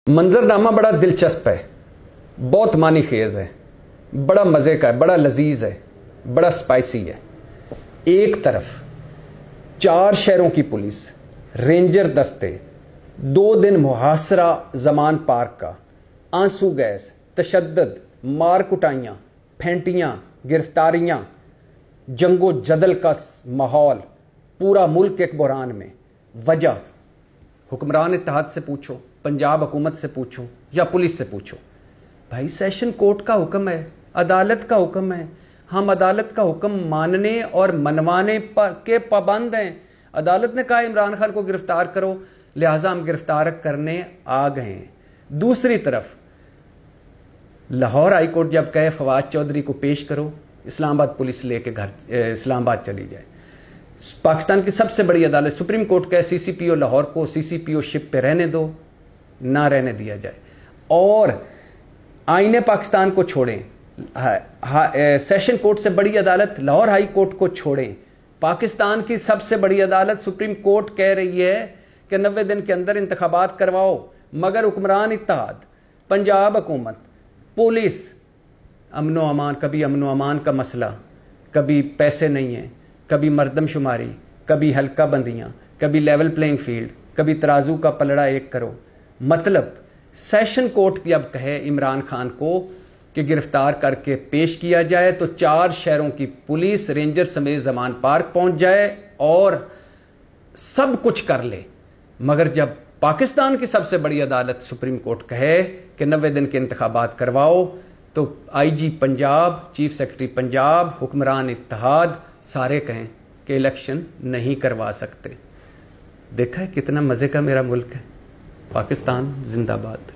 मंजरनामा बड़ा दिलचस्प है, बहुत मानी खेज है, बड़ा मज़े का है, बड़ा लजीज है, बड़ा स्पाइसी है। एक तरफ 4 शहरों की पुलिस, रेंजर दस्ते, 2 दिन मुहासरा जमान पार्क का, आंसू गैस, तशद्दुद, मार कुटाइयाँ, फेंटियाँ, गिरफ्तारियाँ, जंगो जदल का माहौल, पूरा मुल्क एक बुरान में। वजह हुक्मरान इत्तेहाद से पूछो, पंजाब हुकूमत से पूछो या पुलिस से पूछो, भाई सेशन कोर्ट का हुक्म है, अदालत का हुक्म है, हम अदालत का हुक्म मानने और मनवाने के पाबंद हैं। अदालत ने कहा इमरान खान को गिरफ्तार करो, लिहाजा हम गिरफ्तार करने आ गए हैं। दूसरी तरफ लाहौर हाई कोर्ट जब कहे फवाद चौधरी को पेश करो, इस्लामाबाद पुलिस लेके घर इस्लामाबाद चली जाए। पाकिस्तान की सबसे बड़ी अदालत सुप्रीम कोर्ट कहे सीसीपीओ लाहौर को सीसीपीओ शिप पे रहने दो, ना रहने दिया जाए। और आईने पाकिस्तान को छोड़ें, सेशन कोर्ट से बड़ी अदालत लाहौर हाई कोर्ट को छोड़ें, पाकिस्तान की सबसे बड़ी अदालत सुप्रीम कोर्ट कह रही है कि 90 दिन के अंदर इंतखाबात करवाओ, मगर हुक्मरान इत्तेहाद, पंजाब हुकूमत, पुलिस, अमनो अमान, कभी अमनो अमान का मसला, कभी पैसे नहीं है, कभी मरदमशुमारी, कभी हल्का बंदियाँ, कभी लेवल प्लेइंग फील्ड, कभी तराजू का पलड़ा एक करो। मतलब सेशन कोर्ट जब कहे इमरान खान को कि गिरफ्तार करके पेश किया जाए तो 4 शहरों की पुलिस, रेंजर समेत जमान पार्क पहुंच जाए और सब कुछ कर ले। मगर जब पाकिस्तान की सबसे बड़ी अदालत सुप्रीम कोर्ट कहे कि 90 दिन के इंतखाबात करवाओ, तो IG Punjab, chief secretary Punjab, हुक्मरान इत्तेहाद सारे कहें कि इलेक्शन नहीं करवा सकते। देखा है कितना मज़े का मेरा मुल्क है। पाकिस्तान जिंदाबाद।